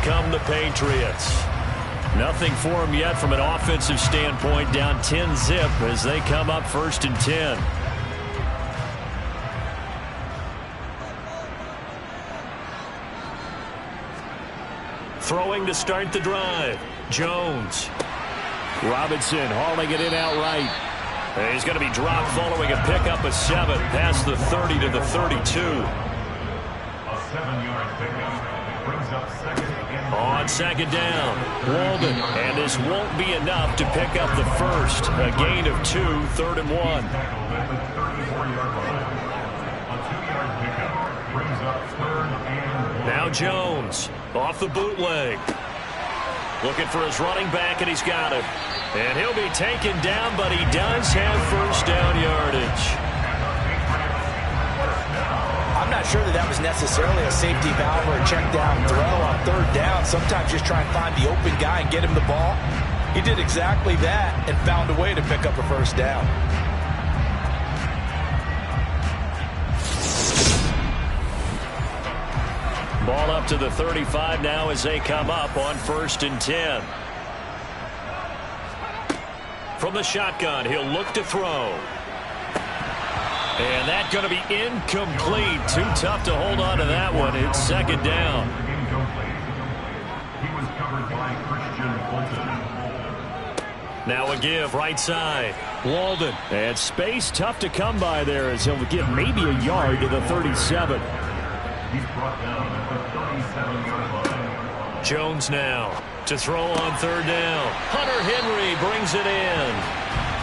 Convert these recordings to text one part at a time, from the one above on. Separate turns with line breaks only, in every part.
come the Patriots. Nothing for them yet from an offensive standpoint, down 10-zip as they come up 1st and 10. Throwing to start the drive. Jones. Robinson hauling it in outright. He's going to be dropped following a pickup of 7 past the 30 to the 32.
A 7-yard pickup brings up second again.
On second down, Walden. And this won't be enough to pick up the first. A gain of 2, 3rd and 1.
Tackled at the 34-yard line. A 2-yard pickup brings up 3rd and 1.
Now Jones off the bootleg. Looking for his running back, and he's got it. And he'll be taken down, but he does have first down yardage.
I'm not sure that was necessarily a safety valve or a check down throw on 3rd down. Sometimes just try and find the open guy and get him the ball. He did exactly that and found a way to pick up a first down.
Ball up to the 35 now as they come up on 1st and 10. From the shotgun, he'll look to throw. And that's going to be incomplete. Too tough to hold on to that one. It's 2nd down.
He was covered by Christian Fulton.
Now a give right side. Walden. And space tough to come by there as he'll get maybe a yard to the 37.
He's brought down at the 37-yard line.
Jones now to throw on 3rd down. Hunter Henry brings it in.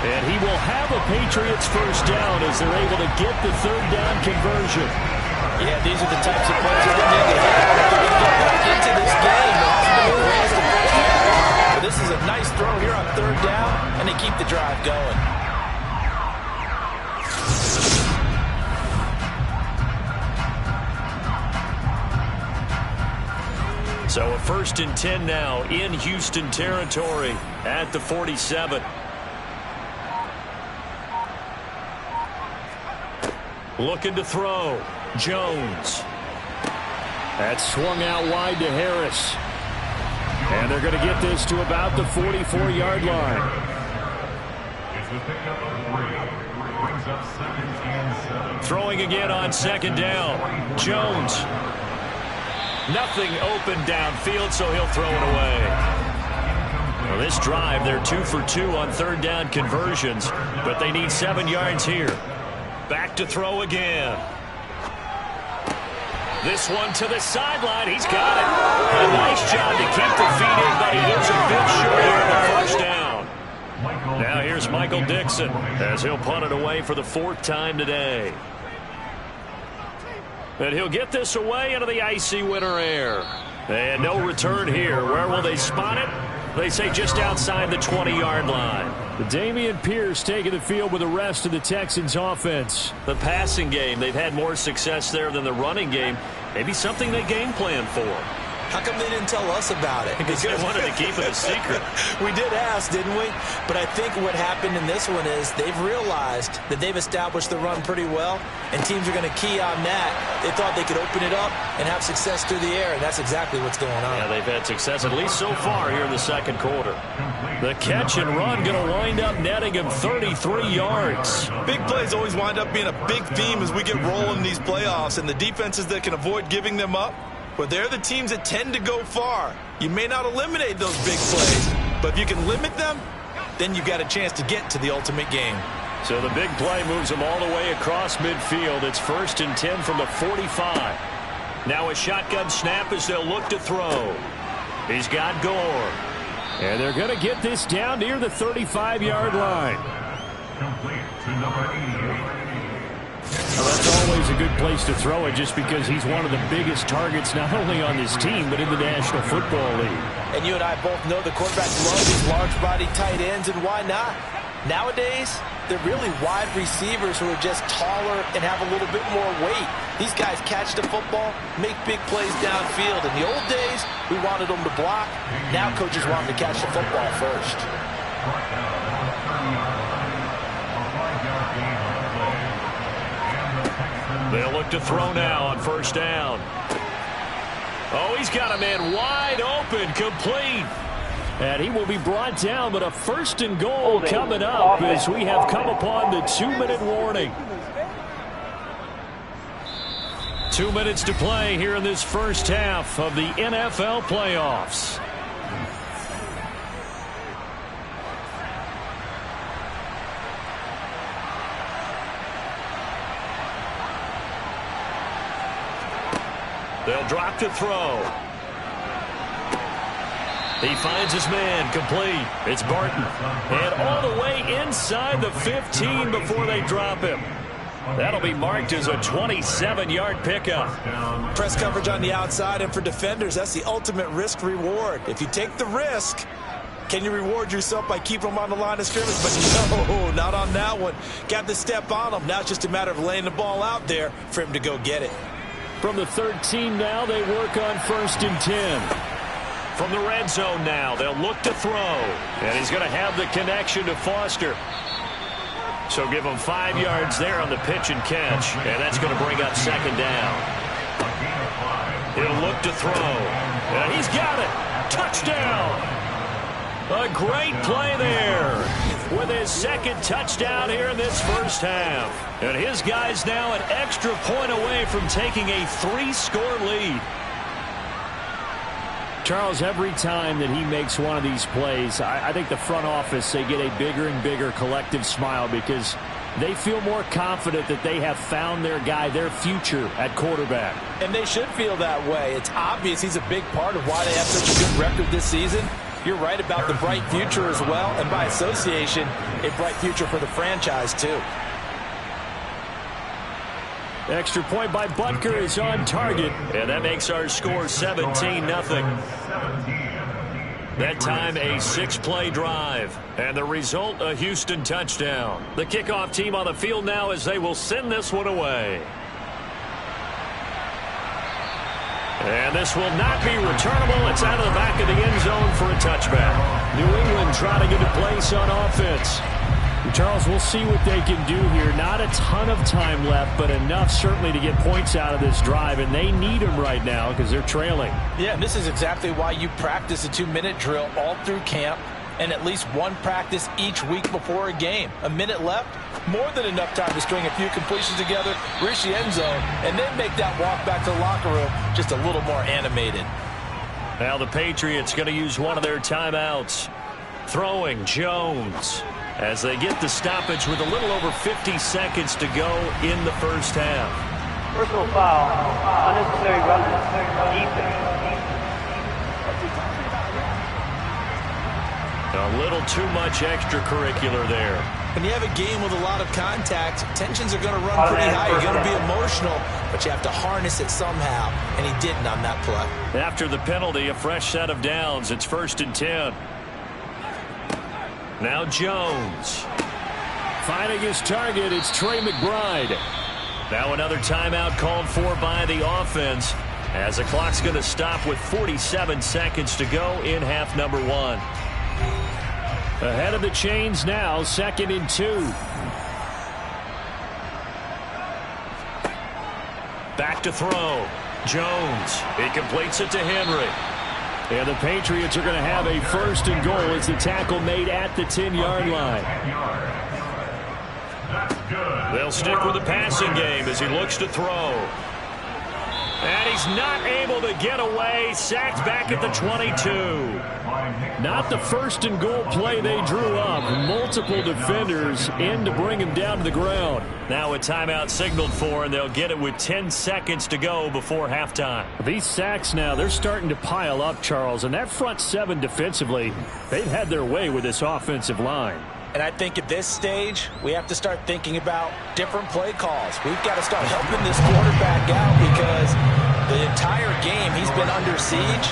And he will have a Patriots first down as they're able to get the 3rd down conversion.
Yeah, these are the types of plays that they need to have if they're going to get back into this game. But this is a nice throw here on 3rd down, and they keep the drive going.
So a 1st and 10 now in Houston territory at the 47. Looking to throw. Jones. That's swung out wide to Harris. And they're going to get this to about the 44-yard line.
It's the pickup of 3. Brings up 2nd and 7.
Throwing again on 2nd down. Jones. Nothing open downfield, so he'll throw it away. Well, this drive, they're 2 for 2 on 3rd down conversions, but they need 7 yards here. Back to throw again. This one to the sideline. He's got it. A nice job to keep the feet in, but he is a bit short here on 1st down. Now here's Michael Dixon as he'll punt it away for the 4th time today. And he'll get this away into the icy winter air. And no return here. Where will they spot it? They say just outside the 20-yard line. Dameon Pierce taking the field with the rest of the Texans offense. The passing game, they've had more success there than the running game. Maybe something they game plan for.
How come they didn't tell us about it?
Because they wanted to keep it a secret.
We did ask, didn't we? But I think what happened in this one is they've realized that they've established the run pretty well, and teams are going to key on that. They thought they could open it up and have success through the air, and that's exactly what's going on.
Yeah, they've had success at least so far here in the 2nd quarter. The catch and run going to wind up netting him 33 yards.
Big plays always wind up being a big theme as we get rolling in these playoffs, and the defenses that can avoid giving them up, but they're the teams that tend to go far. You may not eliminate those big plays, but if you can limit them, then you've got a chance to get to the ultimate game.
So the big play moves them all the way across midfield. It's 1st and 10 from the 45. Now a shotgun snap as they'll look to throw. He's got Gore. And they're going to get this down near the 35-yard line.
Complete to number 88.
Well, that's always a good place to throw it just because he's one of the biggest targets not only on this team but in the National Football League.
And you and I both know the quarterbacks love these large-body tight ends, and why not? Nowadays, they're really wide receivers who are just taller and have a little bit more weight. These guys catch the football, make big plays downfield. In the old days, we wanted them to block. Now coaches want them to catch the football first.
They'll look to throw now on 1st down. Oh, he's got a man wide open, complete. And he will be brought down, but a 1st and goal coming up as we have come upon the 2-minute warning. 2 minutes to play here in this first half of the NFL playoffs. They'll drop to throw. He finds his man, complete. It's Barton. And all the way inside the 15 before they drop him. That'll be marked as a 27-yard pickup.
Press coverage on the outside, and for defenders, that's the ultimate risk-reward. If you take the risk, can you reward yourself by keeping them on the line of scrimmage? But no, not on that one. Got to step on them. Now it's just a matter of laying the ball out there for him to go get it.
From the 13 now, they work on 1st and 10. From the red zone now, they'll look to throw. And he's going to have the connection to Foster. So give him 5 yards there on the pitch and catch. And that's going to bring up 2nd down. He'll look to throw. And he's got it. Touchdown. A great play there with his 2nd touchdown here in this first half. And his guy's now an extra point away from taking a 3-score lead. Charles, every time that he makes one of these plays, I think the front office, they get a bigger and bigger collective smile because they feel more confident that they have found their guy, their future at quarterback.
And they should feel that way. It's obvious he's a big part of why they have such a good record this season. You're right about the bright future as well, and by association, a bright future for the franchise too.
Extra point by Butker is on target, and that makes our score 17-0. That time a 6-play drive, and the result a Houston touchdown. The kickoff team on the field now as they will send this one away. And this will not be returnable. It's out of the back of the end zone for a touchback. New England trying to get a place on offense. Charles, we'll see what they can do here. Not a ton of time left, but enough certainly to get points out of this drive, and they need them right now because they're trailing.
Yeah, and this is exactly why you practice a 2-minute drill all through camp and at least one practice each week before a game. A minute left, more than enough time to string a few completions together, reach the end zone, and then make that walk back to the locker room just a little more animated.
Now the Patriots going to use one of their timeouts. Throwing Jones as they get the stoppage with a little over 50 seconds to go in the first half.
Personal foul, unnecessary roughness, defense.
A little too much extracurricular there.
When you have a game with a lot of contact, tensions are going to run pretty high. You're going to be emotional, but you have to harness it somehow, and he didn't on that play.
After the penalty, a fresh set of downs. It's 1st and 10. Now Jones. Finding his target, it's Trey McBride. Now another timeout called for by the offense as the clock's going to stop with 47 seconds to go in half number 1. Ahead of the chains now, 2nd and 2. Back to throw. Jones. He completes it to Henry. And the Patriots are going to have a 1st and goal as the tackle made at the 10-yard line. They'll stick with the passing game as he looks to throw. And he's not able to get away. Sacked back at the 22. Not the 1st and goal play they drew up. Multiple defenders in to bring him down to the ground. Now a timeout signaled for, and they'll get it with 10 seconds to go before halftime. These sacks now, they're starting to pile up, Charles. And that front 7 defensively, they've had their way with this offensive line.
And I think at this stage, we have to start thinking about different play calls. We've got to start helping this quarterback out because the entire game he's been under siege.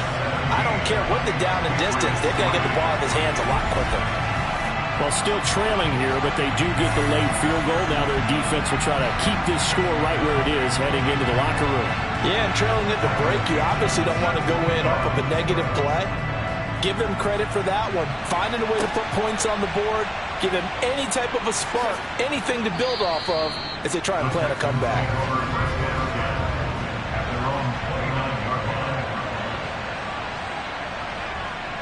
I don't care what the down and distance. They've got to get the ball in his hands a lot quicker.
Well, still trailing here, but they do get the late field goal. Now their defense will try to keep this score right where it is heading into the locker room.
Yeah, and trailing at the break, you obviously don't want to go in off of a negative play. Give them credit for that one. Finding a way to put points on the board. Give them any type of a spark, anything to build off of as they try and plan a comeback.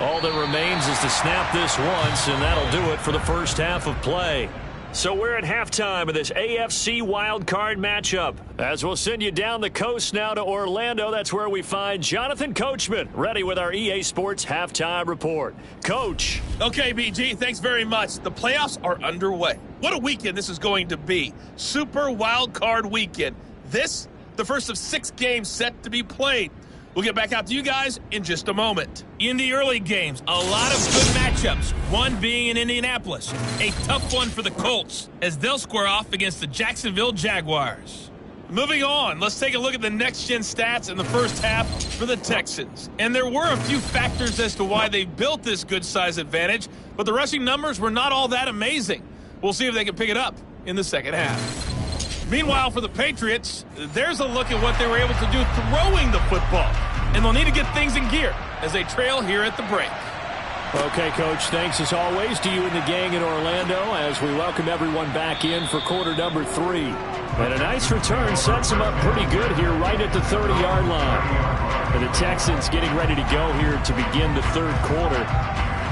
All that remains is to snap this once, and that'll do it for the first half of play. So we're at halftime of this AFC wildcard matchup. As we'll send you down the coast now to Orlando, that's where we find Jonathan Coachman, ready with our EA Sports halftime report. Coach.
Okay, BG, thanks very much. The playoffs are underway. What a weekend this is going to be. Super wildcard weekend. This, the first of 6 games set to be played. We'll get back out to you guys in just a moment. In the early games, a lot of good matchups, one being in Indianapolis. A tough one for the Colts as they'll square off against the Jacksonville Jaguars. Moving on, let's take a look at the next-gen stats in the first half for the Texans. And there were a few factors as to why they built this good-size advantage, but the rushing numbers were not all that amazing. We'll see if they can pick it up in the second half. Meanwhile, for the Patriots, there's a look at what they were able to do throwing the football. And they'll need to get things in gear as they trail here at the break.
Okay, Coach, thanks as always to you and the gang in Orlando as we welcome everyone back in for quarter number 3. And a nice return sets them up pretty good here right at the 30-yard line. And the Texans getting ready to go here to begin the third quarter.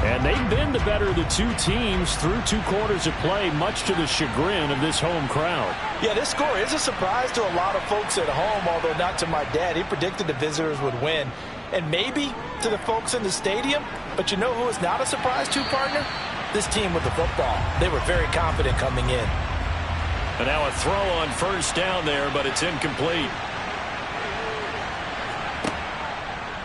And they've been the better of the two teams through 2 quarters of play, much to the chagrin of this home crowd.
Yeah, this score is a surprise to a lot of folks at home, although not to my dad. He predicted the visitors would win. And maybe to the folks in the stadium. But you know who is not a surprise to, partner? This team with the football. They were very confident coming in.
And now a throw on first down there, but it's incomplete.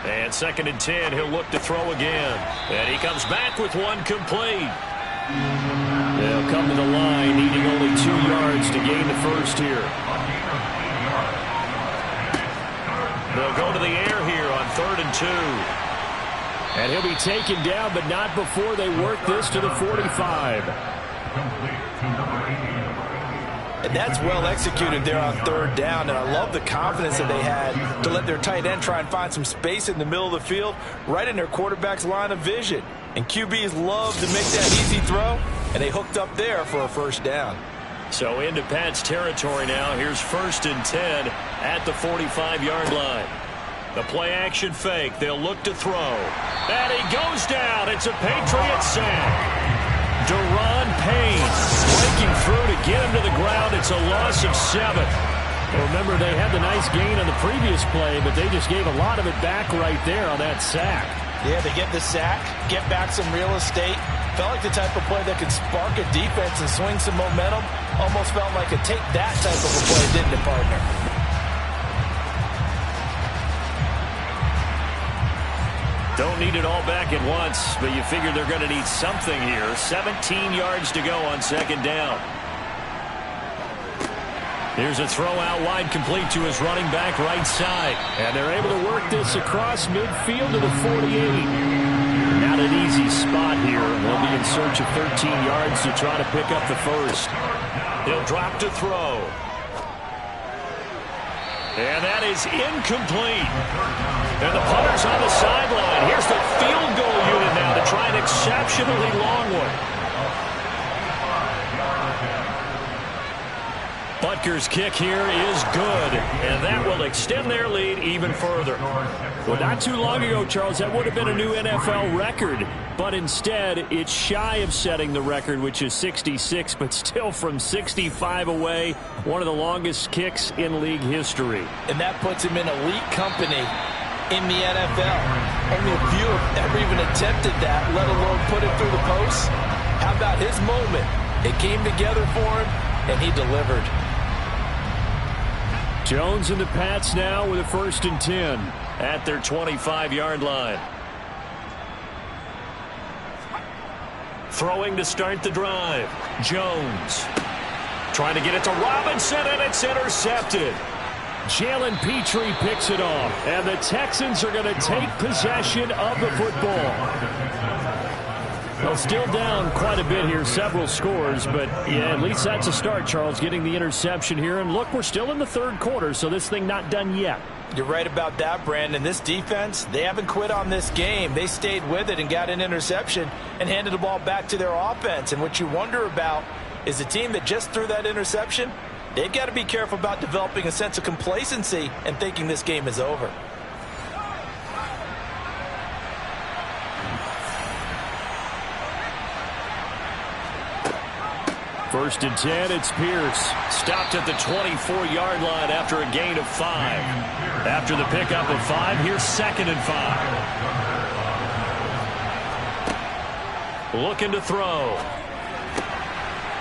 And 2nd and 10, he'll look to throw again. And he comes back with one complete. They'll come to the line, needing only 2 yards to gain the first here. They'll go to the air here on 3rd and 2. And he'll be taken down, but not before they work this to the 45.
And that's well executed there on 3rd down. And I love the confidence that they had to let their tight end try and find some space in the middle of the field, right in their quarterback's line of vision. And QBs love to make that easy throw, and they hooked up there for a first down.
So into Pat's territory now. Here's 1st and 10 at the 45-yard line. The play-action fake. They'll look to throw. And he goes down. It's a Patriot sack. Deron Payne breaking through to get him to the ground. It's a loss of 7. Remember, they had the nice gain on the previous play, but they just gave a lot of it back right there on that sack.
Yeah, they get the sack, get back some real estate. Felt like the type of play that could spark a defense and swing some momentum. Almost felt like a take that type of a play, didn't it, partner?
Don't need it all back at once, but you figure they're going to need something here. 17 yards to go on 2nd down. Here's a throw out wide, complete to his running back right side. And they're able to work this across midfield to the 48. Not an easy spot here. They'll be in search of 13 yards to try to pick up the first. He'll drop to throw. And that is incomplete. And the punter's on the sideline. Here's the field goal unit now to try an exceptionally long one. Butker's kick here is good, and that will extend their lead even further. Well, not too long ago, Charles, that would have been a new NFL record, but instead it's shy of setting the record, which is 66, but still from 65 away, one of the longest kicks in league history.
And that puts him in elite company in the NFL. Only a few have ever even attempted that, let alone put it through the post. How about his moment? It came together for him, and he delivered.
Jones and the Pats now with a 1st and 10 at their 25-yard line. Throwing to start the drive. Jones trying to get it to Robinson, and it's intercepted. Jalen Petrie picks it off, and the Texans are going to take possession of the football. Well, still down quite a bit here, several scores, but yeah, at least that's a start, Charles, getting the interception here. And look, we're still in the 3rd quarter, so this thing not done yet.
You're right about that, Brandon. This defense, they haven't quit on this game. They stayed with it and got an interception and handed the ball back to their offense. And what you wonder about is the team that just threw that interception, they've got to be careful about developing a sense of complacency and thinking this game is over.
First and 10, it's Pierce. Stopped at the 24-yard line after a gain of 5. After the pickup of 5, here's 2nd and 5. Looking to throw.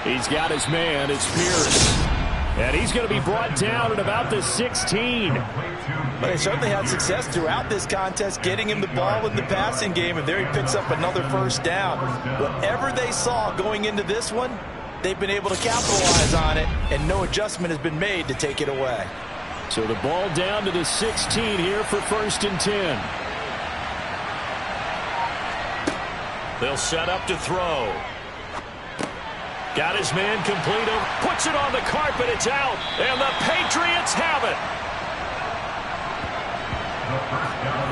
He's got his man. It's Pierce. And he's going to be brought down at about the 16.
But they certainly had success throughout this contest, getting him the ball in the passing game, and there he picks up another first down. Whatever they saw going into this one, they've been able to capitalize on it, and no adjustment has been made to take it away.
So the ball down to the 16 here for 1st and 10. They'll set up to throw. Got his man complete. Puts it on the carpet. It's out. And the Patriots have it.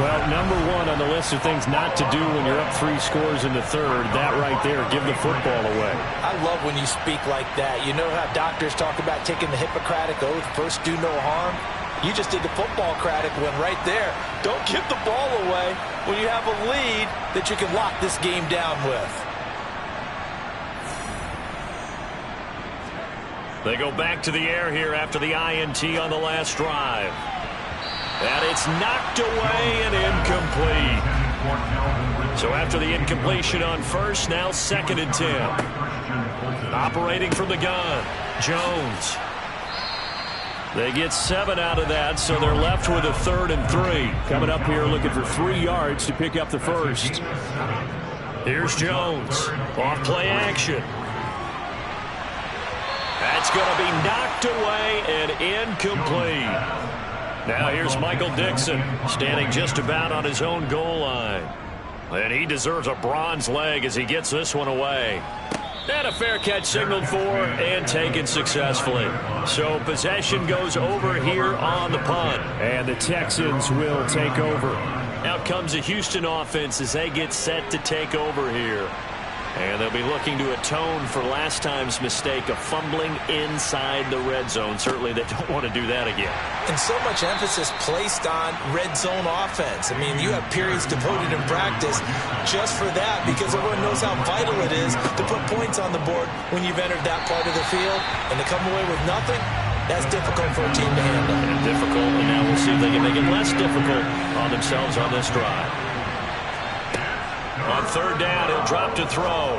Well, number 1 on the list of things not to do when you're up 3 scores in the third. That right there, give the football away.
I love when you speak like that. You know how doctors talk about taking the Hippocratic Oath, first do no harm? You just did the football-cratic one right there. Don't give the ball away when you have a lead that you can lock this game down with.
They go back to the air here after the INT on the last drive. And it's knocked away and incomplete. So after the incompletion on first, now 2nd and 10. Operating from the gun, Jones. They get 7 out of that, so they're left with a 3rd and 3. Coming up here looking for 3 yards to pick up the first. Here's Jones. Off play action. That's going to be knocked away and incomplete. Now here's Michael Dixon, standing just about on his own goal line. And he deserves a bronze leg as he gets this one away. And a fair catch signaled for and taken successfully. So possession goes over here on the punt. And the Texans will take over. Out comes the Houston offense as they get set to take over here. And they'll be looking to atone for last time's mistake of fumbling inside the red zone. Certainly they don't want to do that again.
And so much emphasis placed on red zone offense. I mean, you have periods devoted in practice just for that because everyone knows how vital it is to put points on the board when you've entered that part of the field. And to come away with nothing, that's difficult for a team to handle.
And difficult, and now we'll see if they can make it less difficult on themselves on this drive. On 3rd down, he'll drop to throw.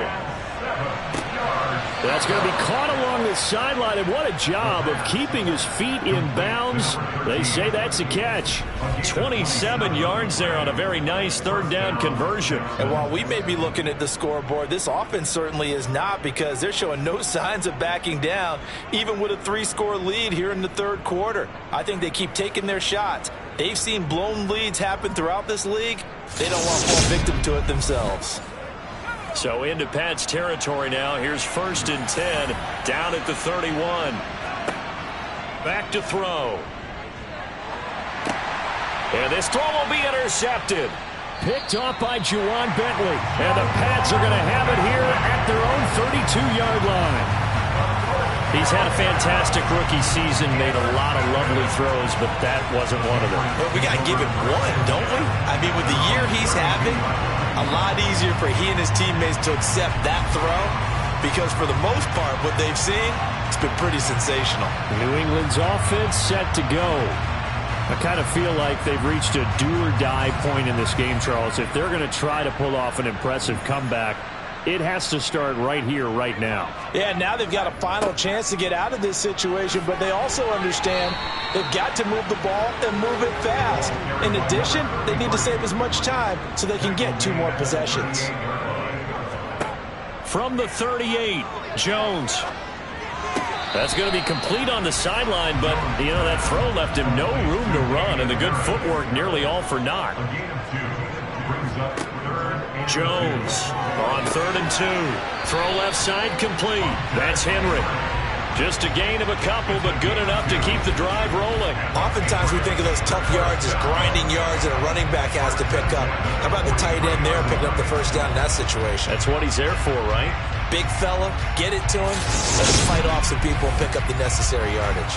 That's going to be caught along the sideline, and what a job of keeping his feet in bounds. They say that's a catch. 27 yards there on a very nice 3rd down conversion.
And while we may be looking at the scoreboard, this offense certainly is not, because they're showing no signs of backing down, even with a 3-score lead here in the 3rd quarter. I think they keep taking their shots. They've seen blown leads happen throughout this league. They don't want to fall victim to it themselves.
So into Pat's territory now. Here's 1st and 10 down at the 31. Back to throw. And this throw will be intercepted. Picked off by Juwan Bentley. And the Pats are going to have it here at their own 32-yard line. He's had a fantastic rookie season, made a lot of lovely throws, but that wasn't one of them.
Well, we got to give him one, don't we? I mean, with the year he's having, a lot easier for he and his teammates to accept that throw, because for the most part, what they've seen, it's been pretty sensational.
New England's offense set to go. I kind of feel like they've reached a do-or-die point in this game, Charles. If they're going to try to pull off an impressive comeback, it has to start right here, right now.
Yeah, now they've got a final chance to get out of this situation, but they also understand they've got to move the ball and move it fast. In addition, they need to save as much time so they can get 2 more possessions.
From the 38, Jones. That's going to be complete on the sideline, but, you know, that throw left him no room to run, and the good footwork nearly all for naught. Jones on 3rd and 2. Throw left side complete. That's Henry. Just a gain of a couple, but good enough to keep the drive rolling.
Oftentimes we think of those tough yards as grinding yards that a running back has to pick up. How about the tight end there picking up the first down in that situation?
That's what he's there for, right?
Big fella, get it to him. Let him fight off some people and pick up the necessary yardage.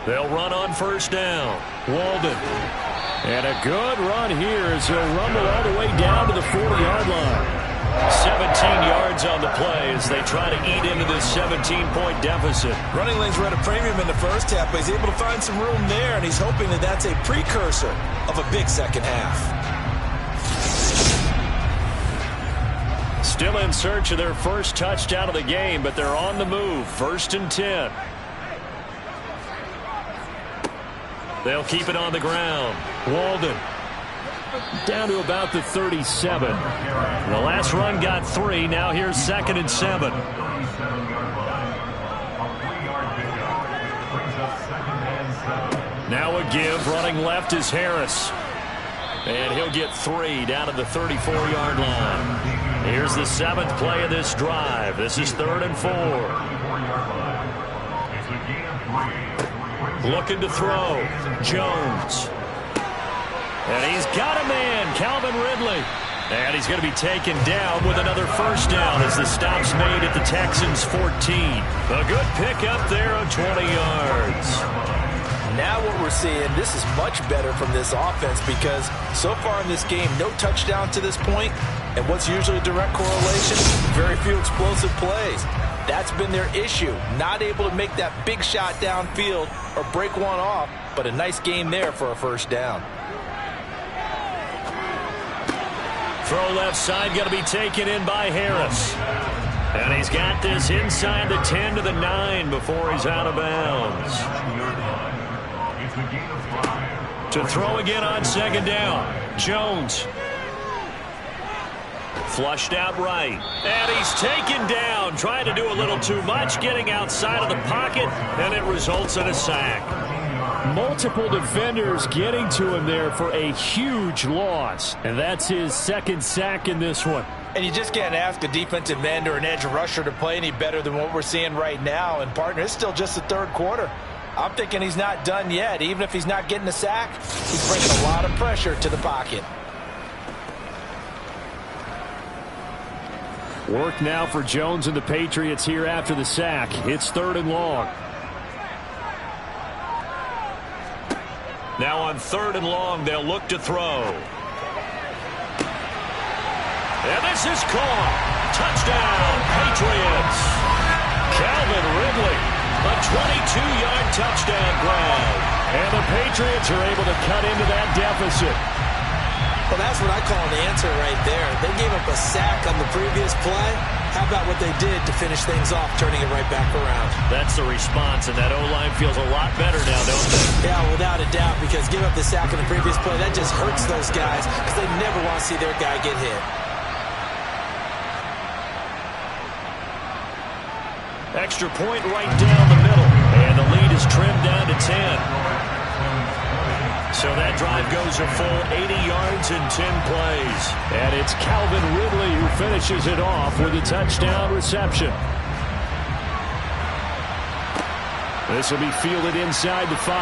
They'll run on first down. Walden. And a good run here as he'll rumble all the way down to the 40-yard line. 17 yards on the play as they try to eat into this 17-point deficit.
Running lanes were at a premium in the first half, but he's able to find some room there, and he's hoping that that's a precursor of a big second half.
Still in search of their first touchdown of the game, but they're on the move. 1st and 10. They'll keep it on the ground. Walden down to about the 37. The last run got 3. Now here's 2nd and 7. Now a give. Running left is Harris. And he'll get 3 down to the 34-yard line. Here's the 7th play of this drive. This is 3rd and 4. Looking to throw. Jones. And he's got a man, Calvin Ridley. And he's going to be taken down with another first down as the stop's made at the Texans' 14. A good pickup there of 20 yards.
Now what we're seeing, this is much better from this offense because so far in this game, no touchdown to this point, and what's usually a direct correlation, very few explosive plays. That's been their issue, not able to make that big shot downfield or break one off, but a nice game there for a first down.
Throw left side, going to be taken in by Harris. And he's got this inside the 10 to the 9 before he's out of bounds. To throw again on 2nd down. Jones. Flushed out right. And he's taken down, trying to do a little too much, getting outside of the pocket, and it results in a sack. Multiple defenders getting to him there for a huge loss. And that's his 2nd sack in this one.
And you just can't ask a defensive end or an edge rusher to play any better than what we're seeing right now. And, partner, it's still just the 3rd quarter. I'm thinking he's not done yet. Even if he's not getting a sack, he's bringing a lot of pressure to the pocket.
Work now for Jones and the Patriots here after the sack. It's 3rd and long. Now on 3rd and long, they'll look to throw. And this is caught. Touchdown, Patriots. Calvin Ridley, a 22-yard touchdown grab. And the Patriots are able to cut into that deficit.
Well, that's what I call an answer right there. They gave up a sack on the previous play. How about what they did to finish things off, turning it right back around?
That's the response, and that O-line feels a lot better now, don't they?
Yeah, without a doubt, because give up the sack on the previous play, that just hurts those guys because they never want to see their guy get hit.
Extra point right down the middle, and the lead is trimmed down to 10. So that drive goes a full 80 yards in 10 plays. And it's Calvin Ridley who finishes it off with a touchdown reception. This will be fielded inside the 5.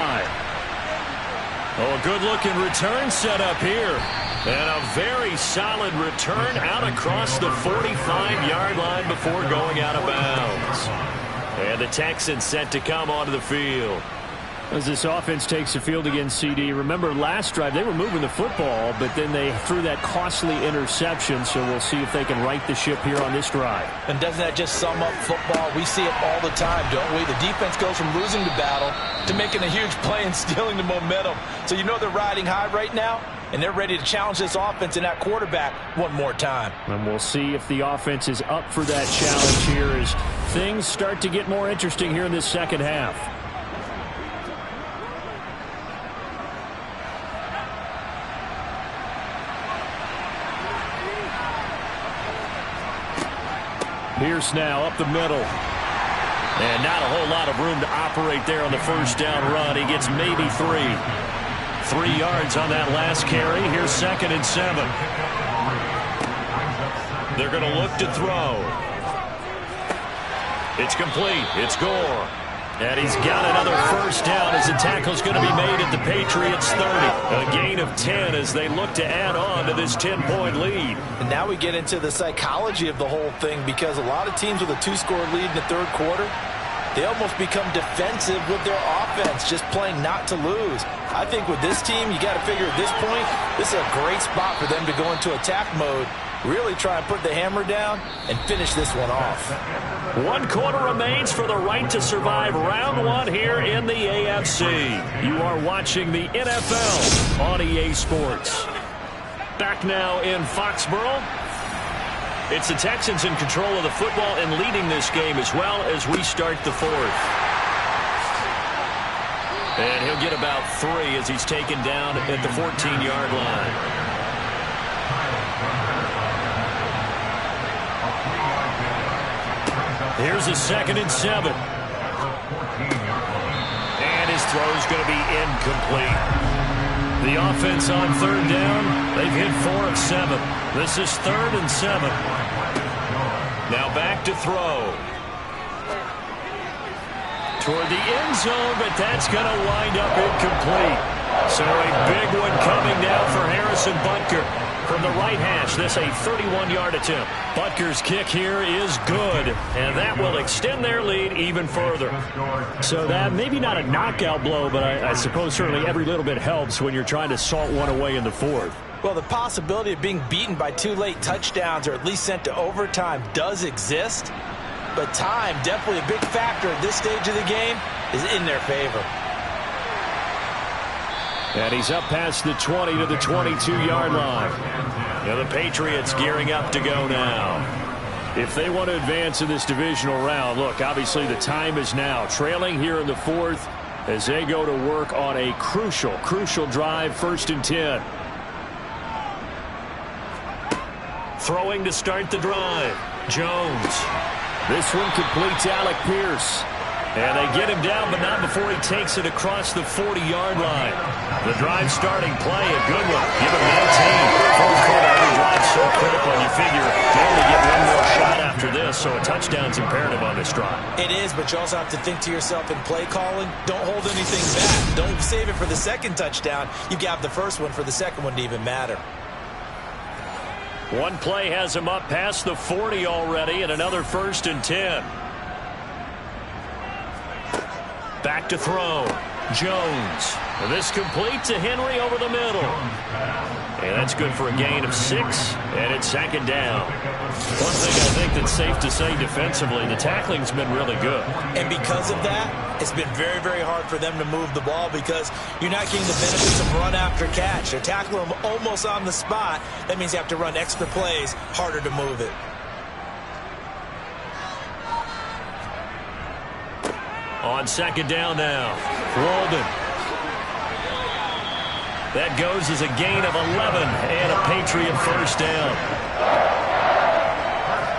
Oh, a good-looking return set up here. And a very solid return out across the 45-yard line before going out of bounds. And the Texans set to come onto the field. As this offense takes the field against CD, remember last drive they were moving the football, but then they threw that costly interception, so we'll see if they can right the ship here on this drive.
And doesn't that just sum up football? We see it all the time, don't we? The defense goes from losing the battle to making a huge play and stealing the momentum. So you know they're riding high right now, and they're ready to challenge this offense and that quarterback one more time.
And we'll see if the offense is up for that challenge here as things start to get more interesting here in this second half. Pierce now up the middle. And not a whole lot of room to operate there on the first down run. He gets maybe 3. 3 yards on that last carry. Here's 2nd and 7. They're going to look to throw. It's complete. It's Gore. And he's got another first down as the tackle's going to be made at the Patriots' 30. A gain of 10 as they look to add on to this 10-point lead.
And now we get into the psychology of the whole thing because a lot of teams with a 2-score lead in the 3rd quarter, they almost become defensive with their offense, just playing not to lose. I think with this team, you got to figure at this point, this is a great spot for them to go into attack mode, really try and put the hammer down and finish this one off.
1 quarter remains for the right to survive round 1 here in the AFC. You are watching the NFL on EA Sports. Back now in Foxborough. It's the Texans in control of the football and leading this game as well as we start the 4th. And he'll get about 3 as he's taken down at the 14-yard line. Here's a 2nd and 7. And his throw's going to be incomplete. The offense on 3rd down, they've hit 4 of 7. This is 3rd and 7. Now back to throw. Toward the end zone, but that's going to wind up incomplete. So a big one coming now for Harrison Butker. From the right hash, this a 31-yard attempt. Butker's kick here is good, and that will extend their lead even further.
So that maybe not a knockout blow, but I suppose certainly every little bit helps when you're trying to salt one away in the 4th.
Well, the possibility of being beaten by 2 late touchdowns or at least sent to overtime does exist, but time, definitely a big factor at this stage of the game, is in their favor.
And he's up past the 20 to the 22-yard line. Now the Patriots gearing up to go now.
If they want to advance in this divisional round, look, obviously the time is now. Trailing here in the 4th as they go to work on a crucial drive, 1st and 10.
Throwing to start the drive. Jones.
This one completes Alec Pierce.
And they get him down, but not before he takes it across the 40-yard line. The drive starting play, a good one. Give him 19. Full quarter, every drive so critical. You figure they only get 1 more shot after this, so a touchdown's imperative on this drive.
It is, but you also have to think to yourself in play calling, don't hold anything back. Don't save it for the 2nd touchdown. You got the 1st one for the 2nd one to even matter.
One play has him up past the 40 already, and another 1st and 10. Back to throw. Jones. This complete to Henry over the middle. And that's good for a gain of 6, and it's 2nd down. One thing I think that's safe to say defensively, the tackling's been really good.
And because of that, it's been very, very hard for them to move the ball because you're not getting the benefits of run after catch. They're tackling them almost on the spot. That means you have to run extra plays, harder to move it.
On 2nd down now, Walden. That goes as a gain of 11 and a Patriot 1st down.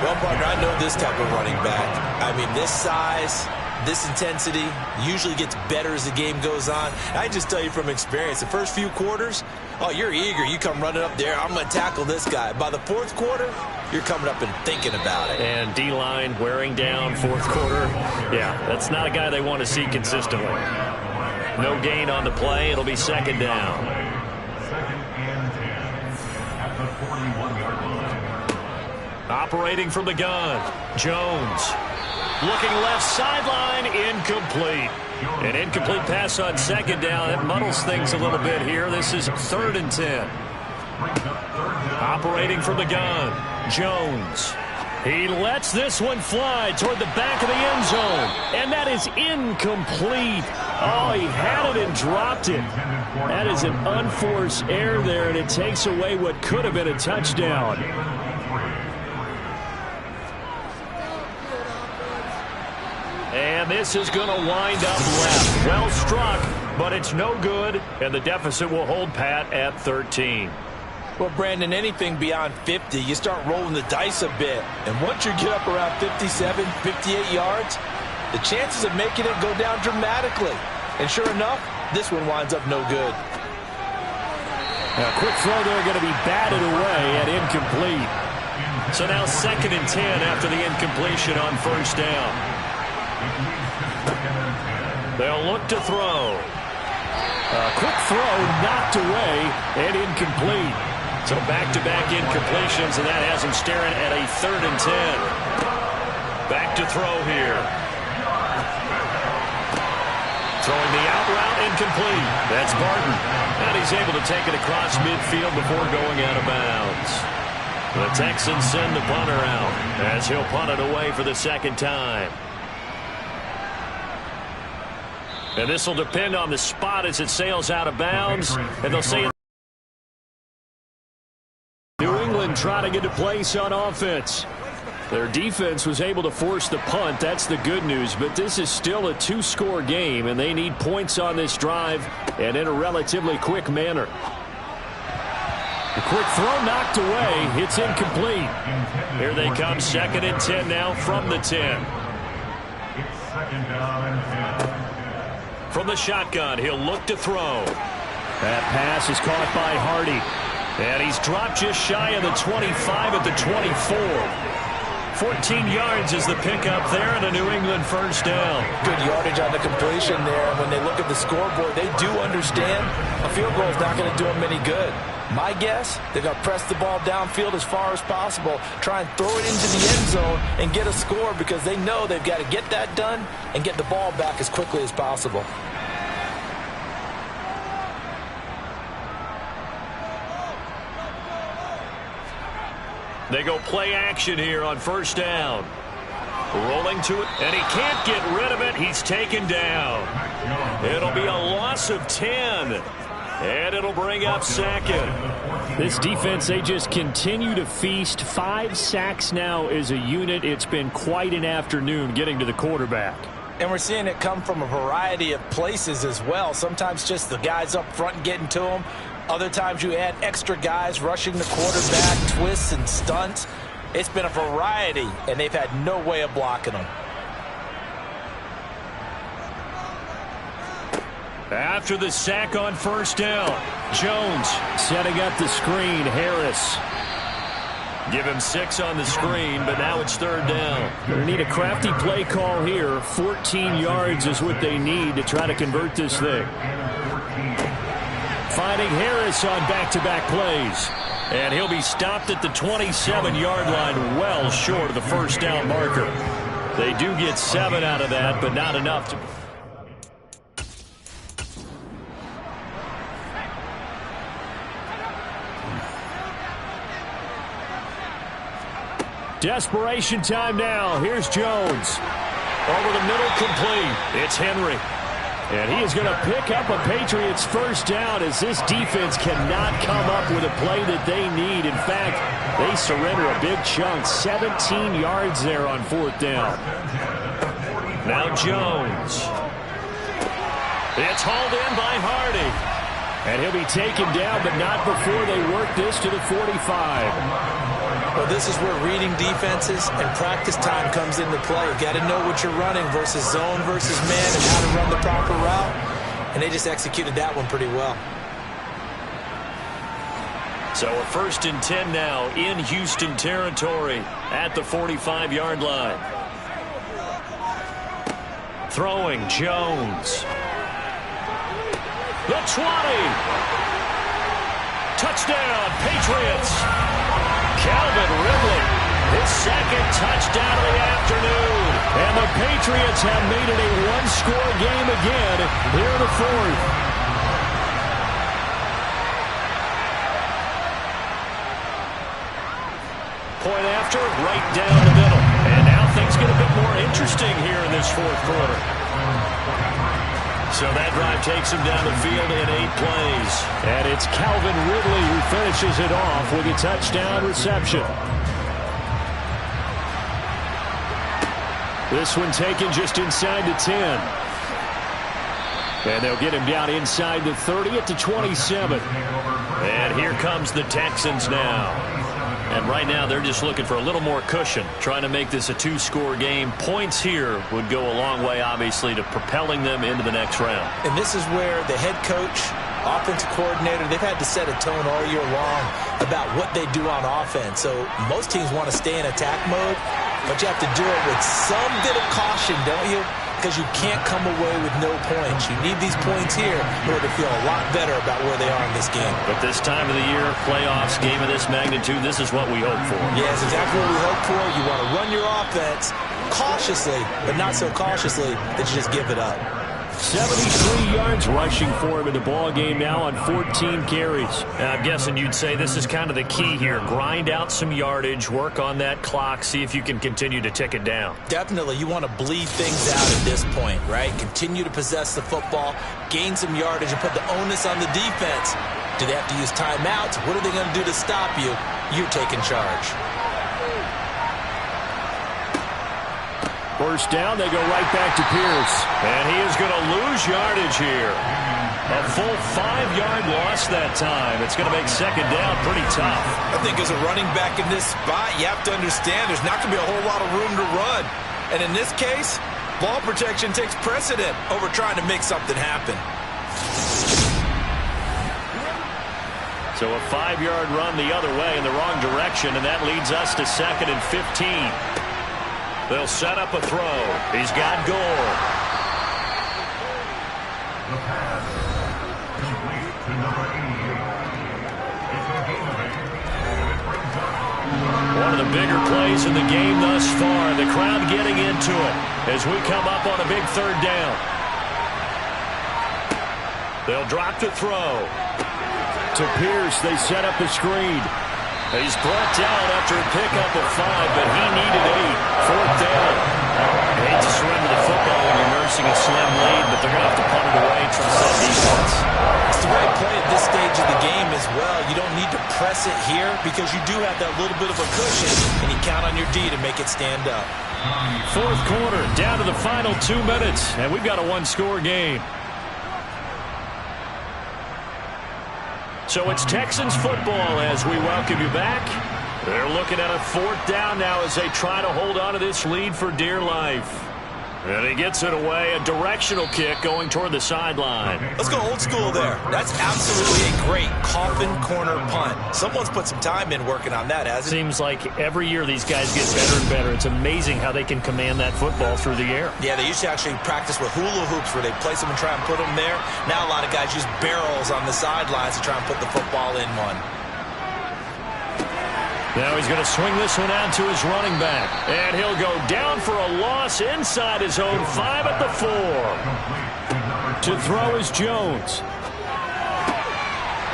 Well, partner, I know this type of running back. I mean, this size, this intensity usually gets better as the game goes on. I just tell you from experience, the first few quarters, oh, you're eager. You come running up there, I'm going to tackle this guy. By the 4th quarter, you're coming up and thinking about it.
And D-line wearing down 4th quarter. Yeah, that's not a guy they want to see consistently. No gain on the play. It'll be 2nd down.
2nd and 10 at the 41-yard line.
Operating from the gun, Jones. Looking left sideline, incomplete. An incomplete pass on 2nd down. That muddles things a little bit here. This is 3rd and 10. Operating from the gun, Jones. He lets this one fly toward the back of the end zone. And that is incomplete. Oh, he had it and dropped it. That is an unforced error there, and it takes away what could have been a touchdown. And this is going to wind up left. Well struck, but it's no good, and the deficit will hold pat at 13.
Well, Brandon, anything beyond 50, you start rolling the dice a bit. And once you get up around 57, 58 yards, the chances of making it go down dramatically. And sure enough, this one winds up no good.
A quick throw there going to be batted away and incomplete.
So now 2nd and 10 after the incompletion on 1st down. They'll look to throw.
A quick throw knocked away and incomplete.
So back-to-back incompletions, and that has him staring at a 3rd and 10. Back to throw here. Throwing the out route incomplete. That's Barton. And he's able to take it across midfield before going out of bounds. The Texans send the punter out as he'll punt it away for the second time. And this will depend on the spot as it sails out of bounds. And they'll say New England trying to get a place on offense. Their defense was able to force the punt. That's the good news. But this is still a two-score game, and they need points on this drive and in a relatively quick manner. A quick throw knocked away. It's incomplete. Here they come, 2nd and 10 now from the 10.
It's 2nd down and 10.
From the shotgun, he'll look to throw. That pass is caught by Hardy. And he's dropped just shy of the 25 at the 24. 14 yards is the pickup there and a New England first down.
Good yardage on the completion there. When they look at the scoreboard, they do understand a field goal is not going to do them any good. My guess, they're going to press the ball downfield as far as possible, try and throw it into the end zone and get a score because they know they've got to get that done and get the ball back as quickly as possible.
They go play action here on first down. Rolling to it, and he can't get rid of it. He's taken down. It'll be a loss of 10, and it'll bring up 2nd.
This defense, they just continue to feast. 5 sacks now as a unit. It's been quite an afternoon getting to the quarterback.
And we're seeing it come from a variety of places as well. Sometimes just the guys up front getting to them. Other times you add extra guys rushing the quarterback, twists and stunts. It's been a variety, and they've had no way of blocking them.
After the sack on first down, Jones
setting up the screen. Harris.
Give him 6 on the screen, but now it's 3rd down.
They need a crafty play call here. 14 yards is what they need to try to convert this thing. Finding Harris on back-to-back plays. And he'll be stopped at the 27-yard line, well short of the first down marker. They do get 7 out of that, but not enough to... Desperation time now. Here's Jones. Over the middle, complete. It's Henry. And he is going to pick up a Patriots first down as this defense cannot come up with a play that they need. In fact, they surrender a big chunk. 17 yards there on 4th down.
Now Jones. It's hauled in by Hardy.
And he'll be taken down, but not before they work this to the 45.
Well, this is where reading defenses and practice time comes into play. You got to know what you're running versus zone versus man and how to run the proper route. And they just executed that one pretty well.
So a 1st and 10 now in Houston territory at the 45-yard line. Throwing Jones. The 20. Touchdown, Patriots. Calvin Ridley, his 2nd touchdown of the afternoon. And the Patriots have made it a one-score game again here in the 4th. Point after, right down the middle. And now things get a bit more interesting here in this 4th quarter. So that drive takes him down the field in 8 plays.
And it's Calvin Ridley who finishes it off with a touchdown reception. This one taken just inside the 10. And they'll get him down inside the 30 at the 27.
And here comes the Texans now. And right now they're just looking for a little more cushion, trying to make this a 2-score game. Points here would go a long way, obviously, to propelling them into the next round.
And this is where the head coach, offensive coordinator, they've had to set a tone all year long about what they do on offense. So most teams want to stay in attack mode, but you have to do it with some bit of caution, don't you? Because you can't come away with no points. You need these points here in order to feel a lot better about where they are in this game.
But this time of the year, playoffs, game of this magnitude, this is what we hope for.
Yeah, it's exactly what we hope for. You want to run your offense cautiously, but not so cautiously that you just give it up.
73 yards rushing for him in the ball game now on 14 carries.
I'm guessing you'd say this is kind of the key here. Grind out some yardage, work on that clock, see if you can continue to tick it down.
Definitely, you want to bleed things out at this point, right? Continue to possess the football, gain some yardage, and put the onus on the defense. Do they have to use timeouts? What are they going to do to stop you? You're taking charge.
First down, they go right back to Pierce.
And he is going to lose yardage here. A full 5-yard loss that time. It's going to make second down pretty tough.
I think as a running back in this spot, you have to understand there's not going to be a whole lot of room to run. And in this case, ball protection takes precedent over trying to make something happen.
So a 5-yard run the other way in the wrong direction, and that leads us to 2nd and 15. They'll set up a throw. He's got Gore.
The pass. Complete to number 88. It's a Ggggggg. And it brings up
One of the bigger plays in the game thus far. The crowd getting into it as we come up on a big 3rd down. They'll drop to throw.
To Pierce, they set up the screen.
He's brought down after a pickup of 5, but he needed 8. 4th down. You hate to surrender the football when you're nursing a slim lead, but they're going to have to punt it away and trust that defense.
It's the right play at this stage of the game as well. You don't need to press it here because you do have that little bit of a cushion, and you count on your D to make it stand up.
4th quarter, down to the final 2 minutes, and we've got a 1-score game. So it's Texans football as we welcome you back. They're looking at a 4th down now as they try to hold on to this lead for dear life. And he gets it away, a directional kick going toward the sideline.
Let's go old school there. That's absolutely a great coffin corner punt. Someone's put some time in working on that, hasn't it?
Seems like every year these guys get better and better. It's amazing how they can command that football through the air.
Yeah, they used to actually practice with hula hoops where they place them and try and put them there. Now a lot of guys use barrels on the sidelines to try and put the football in one.
Now he's going to swing this one out to his running back. And he'll go down for a loss inside his own 5 at the 4.
To throw is Jones.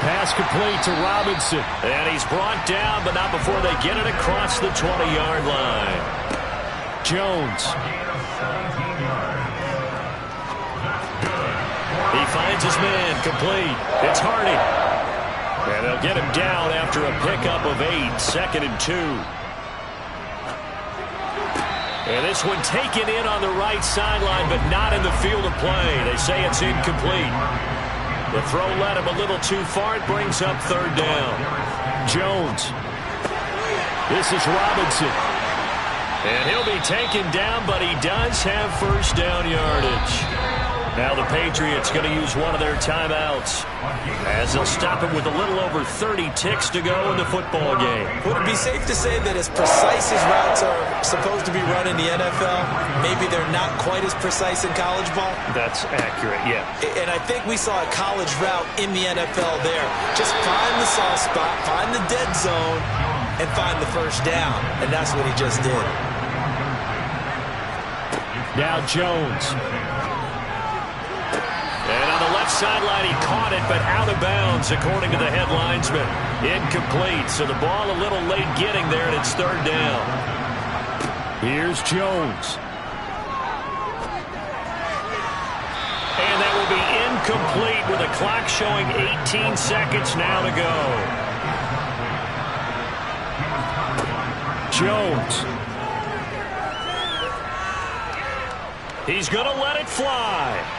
Pass complete to Robinson.
And he's brought down, but not before they get it across the 20-yard line.
Jones.
He finds his man complete. It's Hardy. And they'll get him down after a pickup of 8, 2nd and 2. And this one taken in on the right sideline, but not in the field of play. They say it's incomplete. The throw led him a little too far. It brings up 3rd down.
Jones. This is Robinson.
And he'll be taken down, but he does have 1st down yardage. Now the Patriots going to use one of their timeouts as they'll stop him with a little over 30 ticks to go in the football game.
Would it be safe to say that as precise as routes are supposed to be run in the NFL, maybe they're not quite as precise in college ball?
That's accurate, yeah.
And I think we saw a college route in the NFL there. Just find the soft spot, find the dead zone, and find the 1st down. And that's what he just did.
Now Jones.
And on the left sideline, he caught it, but out of bounds, according to the head linesman. Incomplete, so the ball a little late getting there, and it's 3rd down.
Here's Jones.
And that will be incomplete with the clock showing 18 seconds now to go.
Jones.
He's going to let it fly.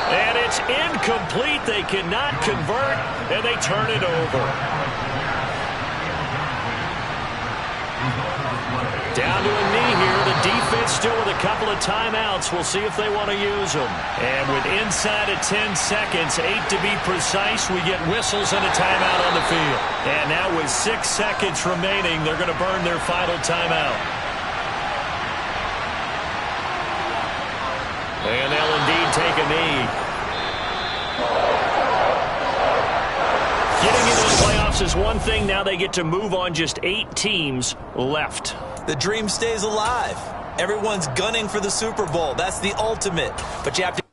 And it's incomplete. They cannot convert, and they turn it over. Down to a knee here. The defense still with a couple of timeouts. We'll see if they want to use them. And with inside of 10 seconds, 8 to be precise, we get whistles and a timeout on the field. And now with 6 seconds remaining, they're going to burn their final timeout. And they'll indeed take a knee. Getting into the playoffs is one thing. Now they get to move on just 8 teams left.
The dream stays alive. Everyone's gunning for the Super Bowl. That's the ultimate. But you have to